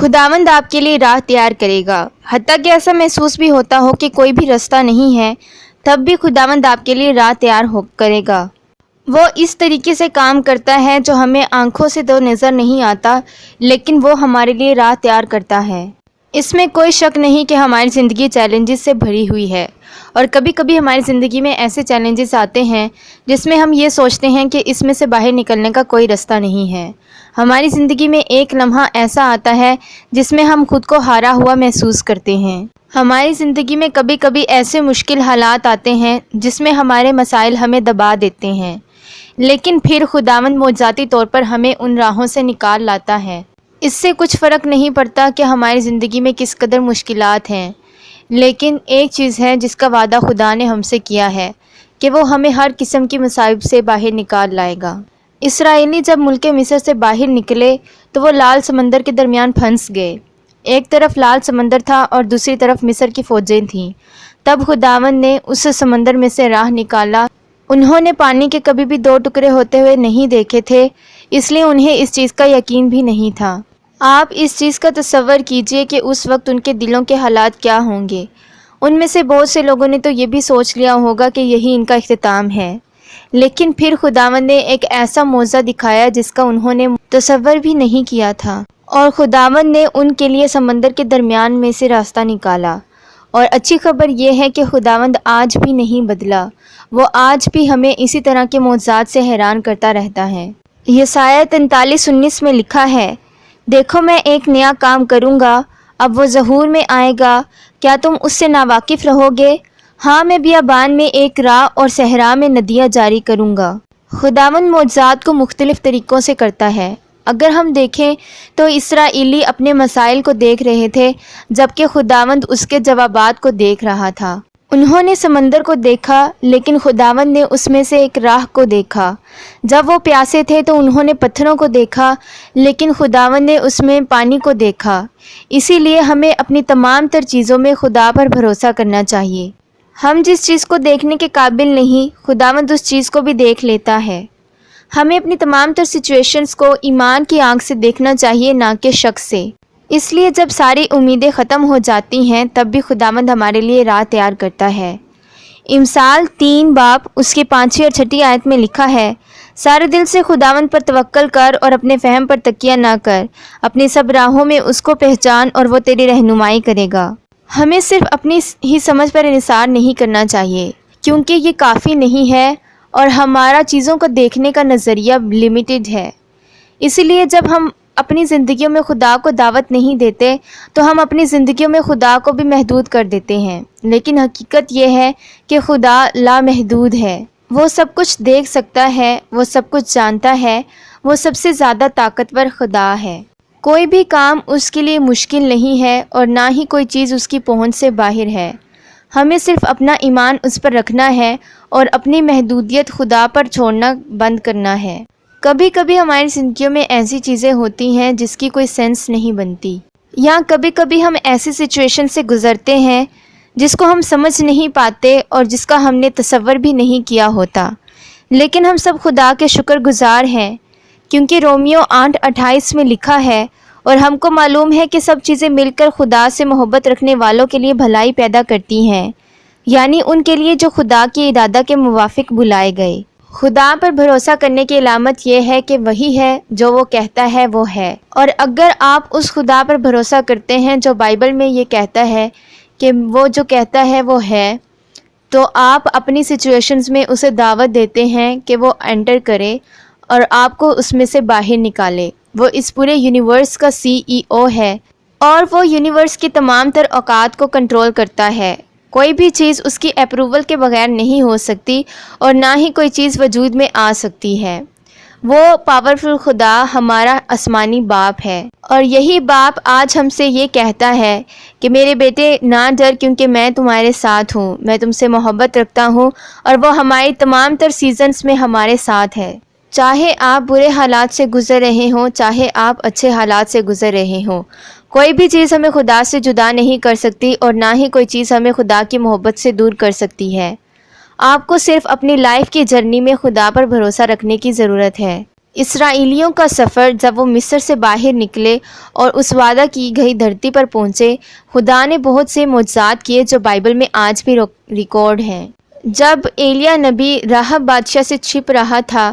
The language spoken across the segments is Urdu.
خداوند آپ کے لیے راہ تیار کرے گا، حتیٰ کہ ایسا محسوس بھی ہوتا ہو کہ کوئی بھی راستہ نہیں ہے، تب بھی خداوند آپ کے لیے راہ تیار کرے گا۔ وہ اس طریقے سے کام کرتا ہے جو ہمیں آنکھوں سے تو نظر نہیں آتا، لیکن وہ ہمارے لیے راہ تیار کرتا ہے۔ اس میں کوئی شک نہیں کہ ہماری زندگی چیلنجز سے بھری ہوئی ہے، اور کبھی کبھی ہماری زندگی میں ایسے چیلنجز آتے ہیں جس میں ہم یہ سوچتے ہیں کہ اس میں سے باہر نکلنے کا کوئی راستہ نہیں ہے۔ ہماری زندگی میں ایک لمحہ ایسا آتا ہے جس میں ہم خود کو ہارا ہوا محسوس کرتے ہیں۔ ہماری زندگی میں کبھی کبھی ایسے مشکل حالات آتے ہیں جس میں ہمارے مسائل ہمیں دبا دیتے ہیں، لیکن پھر خداوند معجزاتی طور پر ہمیں ان راہوں سے نکال لاتا ہے۔ اس سے کچھ فرق نہیں پڑتا کہ ہماری زندگی میں کس قدر مشکلات ہیں، لیکن ایک چیز ہے جس کا وعدہ خدا نے ہم سے کیا ہے کہ وہ ہمیں ہر قسم کی مصائب سے باہر نکال لائے گا۔ اسرائیلی جب ملک مصر سے باہر نکلے تو وہ لال سمندر کے درمیان پھنس گئے۔ ایک طرف لال سمندر تھا اور دوسری طرف مصر کی فوجیں تھیں۔ تب خداوند نے اس سمندر میں سے راہ نکالا۔ انہوں نے پانی کے کبھی بھی دو ٹکڑے ہوتے ہوئے نہیں دیکھے تھے، اس لیے انہیں اس چیز کا یقین بھی نہیں تھا۔ آپ اس چیز کا تصور کیجئے کہ اس وقت ان کے دلوں کے حالات کیا ہوں گے۔ ان میں سے بہت سے لوگوں نے تو یہ بھی سوچ لیا ہوگا کہ یہی ان کا اختتام ہے، لیکن پھر خداوند نے ایک ایسا معجزہ دکھایا جس کا انہوں نے تصور بھی نہیں کیا تھا، اور خداوند نے ان کے لیے سمندر کے درمیان میں سے راستہ نکالا۔ اور اچھی خبر یہ ہے کہ خداوند آج بھی نہیں بدلا، وہ آج بھی ہمیں اسی طرح کے معجزات سے حیران کرتا رہتا ہے۔ یسایہ 43:19 میں لکھا ہے، دیکھو میں ایک نیا کام کروں گا، اب وہ ظہور میں آئے گا، کیا تم اس سے ناواقف رہو گے؟ ہاں، میں بیابان میں ایک راہ اور صحرا میں ندیاں جاری کروں گا۔ خداوند معجزات کو مختلف طریقوں سے کرتا ہے۔ اگر ہم دیکھیں تو اسرائیلی اپنے مسائل کو دیکھ رہے تھے، جبکہ خداوند اس کے جوابات کو دیکھ رہا تھا۔ انہوں نے سمندر کو دیکھا، لیکن خداوند نے اس میں سے ایک راہ کو دیکھا۔ جب وہ پیاسے تھے تو انہوں نے پتھروں کو دیکھا، لیکن خداوند نے اس میں پانی کو دیکھا۔ اسی لیے ہمیں اپنی تمام تر چیزوں میں خدا پر بھروسہ کرنا چاہیے۔ ہم جس چیز کو دیکھنے کے قابل نہیں، خداوند اس چیز کو بھی دیکھ لیتا ہے۔ ہمیں اپنی تمام تر سچویشنز کو ایمان کی آنکھ سے دیکھنا چاہیے، نہ کہ شک سے۔ اس لیے جب ساری امیدیں ختم ہو جاتی ہیں تب بھی خداوند ہمارے لیے راہ تیار کرتا ہے۔ امثال 3 اس کی 5ویں اور 6 آیت میں لکھا ہے، سارے دل سے خداوند پر توکل کر اور اپنے فہم پر تکیہ نہ کر، اپنی سب راہوں میں اس کو پہچان اور وہ تیری رہنمائی کرے گا۔ ہمیں صرف اپنی ہی سمجھ پر انحصار نہیں کرنا چاہیے، کیونکہ یہ کافی نہیں ہے اور ہمارا چیزوں کو دیکھنے کا نظریہ لمیٹڈ ہے۔ اسی لیے جب ہم اپنی زندگیوں میں خدا کو دعوت نہیں دیتے تو ہم اپنی زندگیوں میں خدا کو بھی محدود کر دیتے ہیں، لیکن حقیقت یہ ہے کہ خدا لامحدود ہے۔ وہ سب کچھ دیکھ سکتا ہے، وہ سب کچھ جانتا ہے، وہ سب سے زیادہ طاقتور خدا ہے۔ کوئی بھی کام اس کے لیے مشکل نہیں ہے اور نہ ہی کوئی چیز اس کی پہنچ سے باہر ہے۔ ہمیں صرف اپنا ایمان اس پر رکھنا ہے اور اپنی محدودیت خدا پر چھوڑنا بند کرنا ہے۔ کبھی کبھی ہماری زندگیوں میں ایسی چیزیں ہوتی ہیں جس کی کوئی سینس نہیں بنتی، یا کبھی کبھی ہم ایسی سچویشن سے گزرتے ہیں جس کو ہم سمجھ نہیں پاتے اور جس کا ہم نے تصور بھی نہیں کیا ہوتا، لیکن ہم سب خدا کے شکر گزار ہیں، کیونکہ رومیو 8:28 میں لکھا ہے، اور ہم کو معلوم ہے کہ سب چیزیں مل کر خدا سے محبت رکھنے والوں کے لیے بھلائی پیدا کرتی ہیں، یعنی ان کے لیے جو خدا کی ارادہ کے موافق بلائے گئے۔ خدا پر بھروسہ کرنے کی علامت یہ ہے کہ وہی ہے جو وہ کہتا ہے وہ ہے، اور اگر آپ اس خدا پر بھروسہ کرتے ہیں جو بائبل میں یہ کہتا ہے کہ وہ جو کہتا ہے وہ ہے، تو آپ اپنی سچویشنز میں اسے دعوت دیتے ہیں کہ وہ انٹر کرے اور آپ کو اس میں سے باہر نکالے۔ وہ اس پورے یونیورس کا CEO ہے، اور وہ یونیورس کی تمام تر اوقات کو کنٹرول کرتا ہے۔ کوئی بھی چیز اس کی اپروول کے بغیر نہیں ہو سکتی، اور نہ ہی کوئی چیز وجود میں آ سکتی ہے۔ وہ پاورفل خدا ہمارا آسمانی باپ ہے، اور یہی باپ آج ہم سے یہ کہتا ہے کہ میرے بیٹے نہ ڈر، کیونکہ میں تمہارے ساتھ ہوں، میں تم سے محبت رکھتا ہوں، اور وہ ہماری تمام تر سیزنز میں ہمارے ساتھ ہے۔ چاہے آپ برے حالات سے گزر رہے ہوں، چاہے آپ اچھے حالات سے گزر رہے ہوں، کوئی بھی چیز ہمیں خدا سے جدا نہیں کر سکتی، اور نہ ہی کوئی چیز ہمیں خدا کی محبت سے دور کر سکتی ہے۔ آپ کو صرف اپنی لائف کی جرنی میں خدا پر بھروسہ رکھنے کی ضرورت ہے۔ اسرائیلیوں کا سفر جب وہ مصر سے باہر نکلے اور اس وعدہ کی گئی دھرتی پر پہنچے، خدا نے بہت سے معجزات کیے جو بائبل میں آج بھی ریکارڈ ہیں۔ جب ایلیا نبی راہب بادشاہ سے چھپ رہا تھا،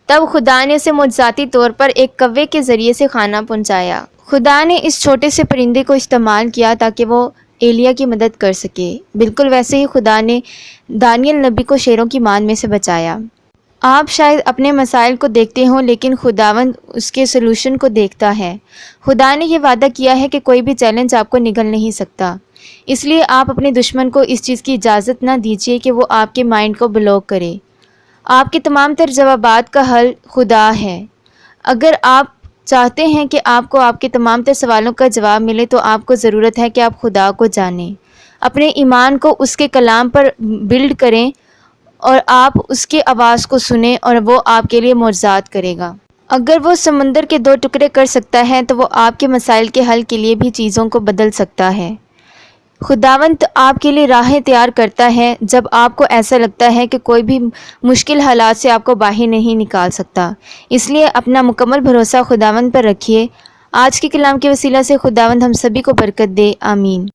تب خدا نے اسے معجزاتی طور پر ایک کوے کے ذریعے سے کھانا پہنچایا۔ خدا نے اس چھوٹے سے پرندے کو استعمال کیا تاکہ وہ ایلیا کی مدد کر سکے۔ بالکل ویسے ہی خدا نے دانیل نبی کو شیروں کی مان میں سے بچایا۔ آپ شاید اپنے مسائل کو دیکھتے ہوں، لیکن خداوند اس کے سلوشن کو دیکھتا ہے۔ خدا نے یہ وعدہ کیا ہے کہ کوئی بھی چیلنج آپ کو نگل نہیں سکتا۔ اس لیے آپ اپنے دشمن کو اس چیز کی اجازت نہ دیجیے کہ وہ آپ کے مائنڈ کو بلاک کرے۔ آپ کے تمام تر جوابات کا حل خدا ہے۔ اگر آپ چاہتے ہیں کہ آپ کو آپ کے تمام تر سوالوں کا جواب ملے، تو آپ کو ضرورت ہے کہ آپ خدا کو جانیں، اپنے ایمان کو اس کے کلام پر بلڈ کریں اور آپ اس کے آواز کو سنیں، اور وہ آپ کے لیے معجزات کرے گا۔ اگر وہ سمندر کے 2 ٹکڑے کر سکتا ہے، تو وہ آپ کے مسائل کے حل کے لیے بھی چیزوں کو بدل سکتا ہے۔ خداوند آپ کے لیے راہیں تیار کرتا ہے جب آپ کو ایسا لگتا ہے کہ کوئی بھی مشکل حالات سے آپ کو باہر نہیں نکال سکتا۔ اس لیے اپنا مکمل بھروسہ خداوند پر رکھیے۔ آج کے کلام کے وسیلہ سے خداوند ہم سبھی کو برکت دے، آمین۔